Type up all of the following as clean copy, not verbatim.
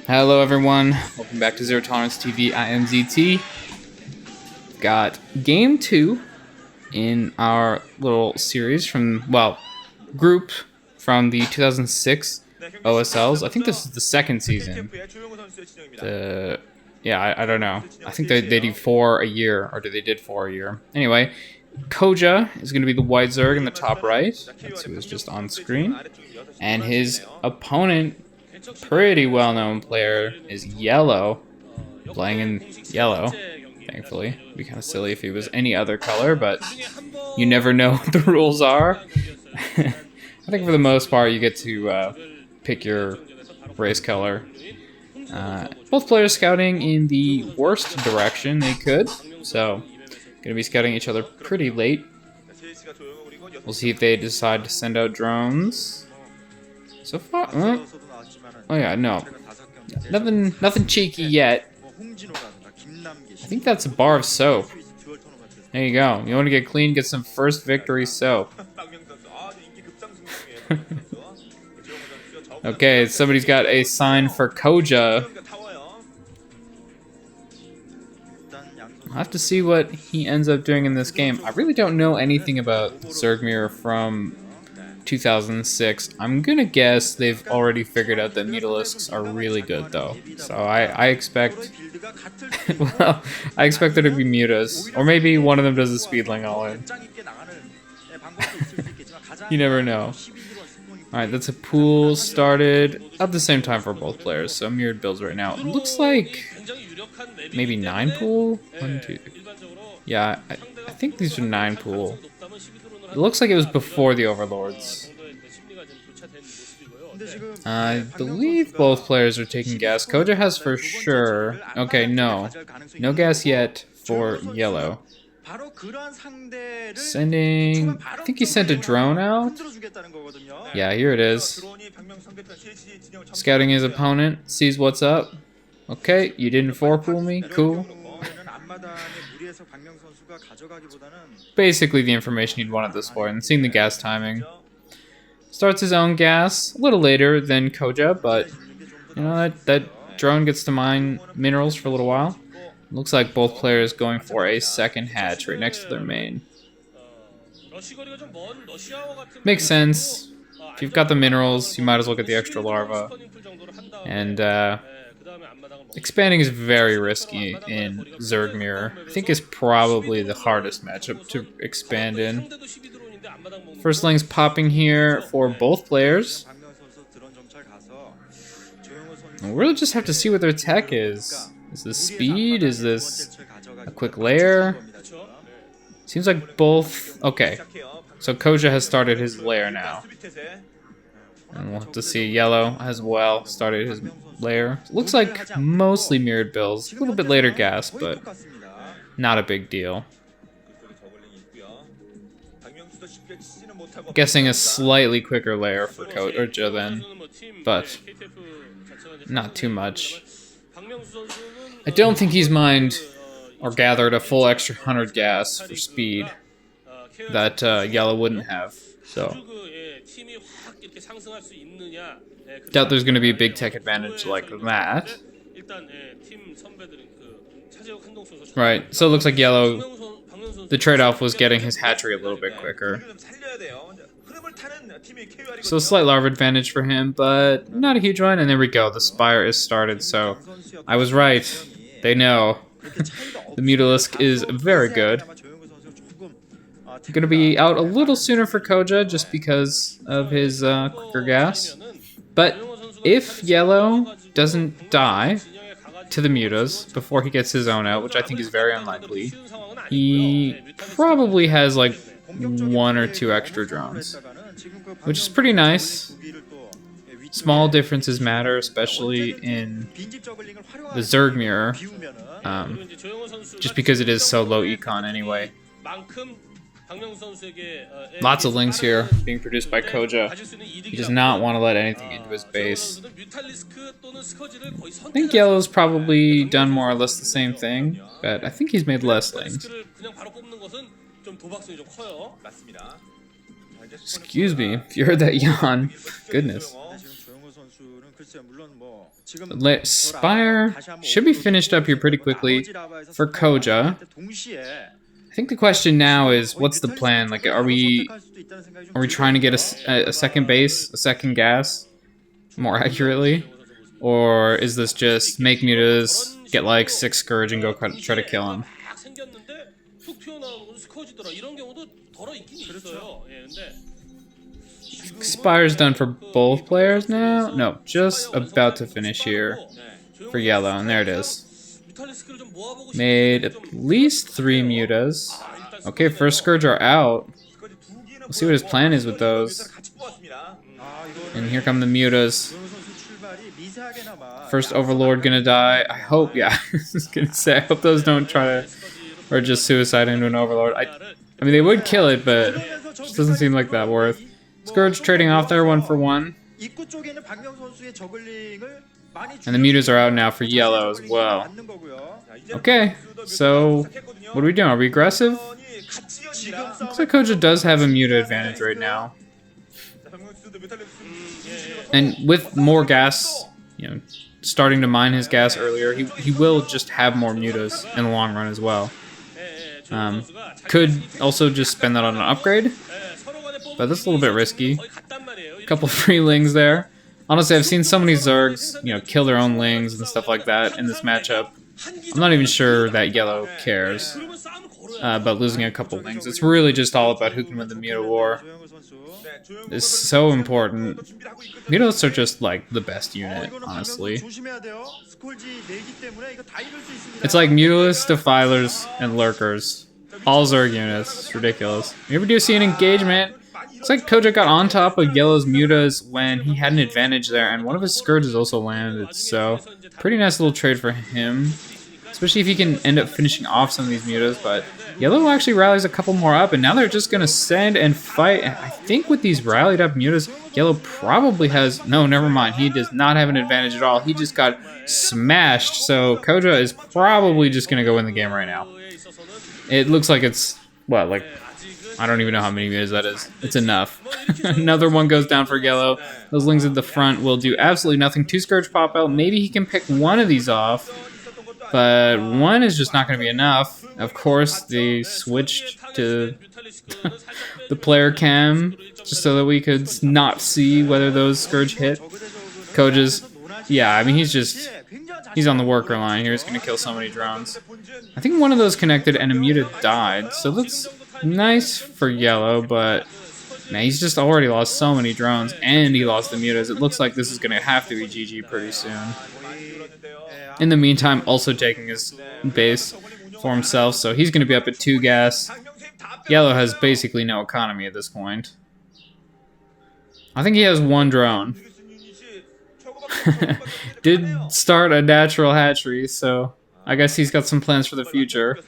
Hello everyone, welcome back to Zero Tolerance TV. I am ZT. Got game 2 in our little series from, group from the 2006 OSLs. I think this is the second season. I don't know. I think they do 4 a year, or they did 4 a year. Anyway, CoJJa is going to be the white Zerg in the top right. That's who is just on screen. And his opponent, pretty well-known player, is YellOw, playing in yellow. Thankfully, it'd be kind of silly if he was any other color, but you never know what the rules are. I think for the most part, you get to pick your race color. Both players scouting in the worst direction they could, so gonna be scouting each other pretty late. We'll see if they decide to send out drones. So far, oh yeah, no, nothing cheeky yet. I think that's a bar of soap. There you go. You want to get clean, get some first victory soap. Okay, somebody's got a sign for CoJJa. I'll have to see what he ends up doing in this game. I really don't know anything about Zergmir from 2006. I'm gonna guess they've already figured out that Mutalisks are really good, though. So I expect, well, I expect there to be Mutas, or maybe one of them does a Speedling all in. You never know. All right, that's a pool started at the same time for both players, so mirrored builds right now. It looks like maybe 9 pool. 1, 2, 3. Yeah, I think these are 9 pool. It looks like it was before the Overlords. I believe both players are taking gas. CoJJa has for sure. Okay, no gas yet for YellOw. Sending, I think he sent a drone out. Yeah, here it is. Scouting his opponent, sees what's up. Okay, you didn't 4-pool me, cool. Basically the information you'd want at this point, and seeing the gas timing. Starts his own gas a little later than CoJJa, but you know that drone gets to mine minerals for a little while. Looks like both players going for a second hatch right next to their main. Makes sense. If you've got the minerals, you might as well get the extra larva. And expanding is very risky in Zergmir. I think it's probably the hardest matchup to expand in. First ling's popping here for both players. We'll really just have to see what their tech is. Is this speed? Is this a quick lair? Seems like both. Okay, so CoJJa has started his lair now. And we'll have to see YellOw as well started his lair. Looks like mostly mirrored builds. A little bit later gas, but not a big deal. Guessing a slightly quicker lair for CoJJa then, but not too much. I don't think he's mined or gathered a full extra 100 gas for speed that YellOw wouldn't have, so doubt there's going to be a big tech advantage like that. Right, so it looks like YellOw, the trade-off was getting his hatchery a little bit quicker. So a slight larva advantage for him, but not a huge one. And there we go, the Spire is started, so I was right. They know. The Mutalisk is very good. Gonna be out a little sooner for CoJJa just because of his quicker gas. But if YellOw doesn't die to the Mutas before he gets his own out, which I think is very unlikely, he probably has like 1 or 2 extra drones, which is pretty nice. Small differences matter, especially in the Zergmir, just because it is so low econ anyway. Lots of links here being produced by CoJJa. He does not want to let anything into his base. I think YellOw's probably done more or less the same thing, but I think he's made less links. Excuse me, if you heard that yawn. Goodness. Spire should be finished up here pretty quickly for CoJJa. I think the question now is, what's the plan? Like, are we trying to get a second base, a second gas, more accurately? Or is this just make mutas, get like 6 Scourge and go try to kill him? Spire's done for both players now? No, just about to finish here for YellOw, and there it is. Made at least 3 mutas. Okay, first Scourge are out. We'll see what his plan is with those. And here come the mutas. First Overlord gonna die. I hope, yeah, I was gonna say, I hope those don't try to, or just suicide into an Overlord. I mean, they would kill it, but it just doesn't seem like that worth. Scourge trading off there 1 for 1. And the mutas are out now for YellOw as well. Okay, so what are we doing? Are we aggressive? Looks like CoJJa does have a muta advantage right now. And with more gas, you know, starting to mine his gas earlier, he will just have more mutas in the long run as well. Could also just spend that on an upgrade, but that's a little bit risky. A couple free lings there. Honestly, I've seen so many Zergs, you know, kill their own lings and stuff like that in this matchup. I'm not even sure that YellOw cares about losing a couple lings. It's really just all about who can win the muta war. It's so important. Mutas are just like the best unit, honestly. It's like Mutalists, Defilers, and Lurkers. All Zerg units. It's ridiculous. You ever do see an engagement? Looks like CoJJa got on top of YellOw's mutas when he had an advantage there, and one of his Scourges also landed, so pretty nice little trade for him. Especially if he can end up finishing off some of these mutas, but YellOw actually rallies a couple more up, and now they're just going to send and fight. And I think with these rallied up mutas, YellOw probably has... No, never mind. He does not have an advantage at all. He just got smashed, so CoJJa is probably just going to go win the game right now. It looks like it's... What, like... I don't even know how many mutas that is. It's enough. Another one goes down for YellOw. Those lings at the front will do absolutely nothing. 2 Scourge pop out. Maybe he can pick one of these off. But one is just not going to be enough. Of course, they switched to the player cam just so that we could not see whether those Scourge hit. CoJJa's, yeah, I mean, he's on the worker line here. He's going to kill so many drones. I think one of those connected and a muta died. So that's nice for YellOw, but man, he's just already lost so many drones and he lost the mutas. It looks like this is going to have to be GG pretty soon. In the meantime, also taking his base for himself, so he's going to be up at 2 gas. YellOw has basically no economy at this point. I think he has 1 drone. Did start a natural hatchery, so I guess he's got some plans for the future.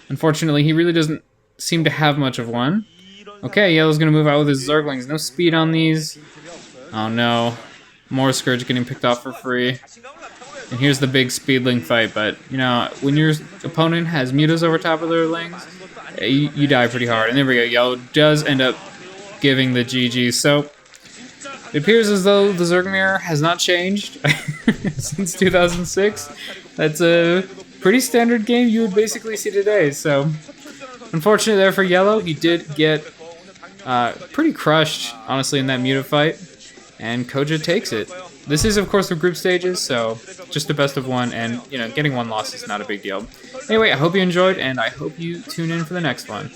Unfortunately, he really doesn't seem to have much of one. Okay, YellOw's going to move out with his Zerglings. No speed on these. Oh no. More Scourge getting picked off for free. And here's the big speedling fight, but, you know, when your opponent has mutas over top of their lings, you die pretty hard. And there we go, YellOw does end up giving the GG. So, it appears as though the Zerg mirror has not changed since 2006. That's a pretty standard game you would basically see today. So, unfortunately there for YellOw, he did get pretty crushed, honestly, in that muta fight. And CoJJa takes it. This is, of course, the group stages, so just a best of 1, and, you know, getting 1 loss is not a big deal. Anyway, I hope you enjoyed, and I hope you tune in for the next one.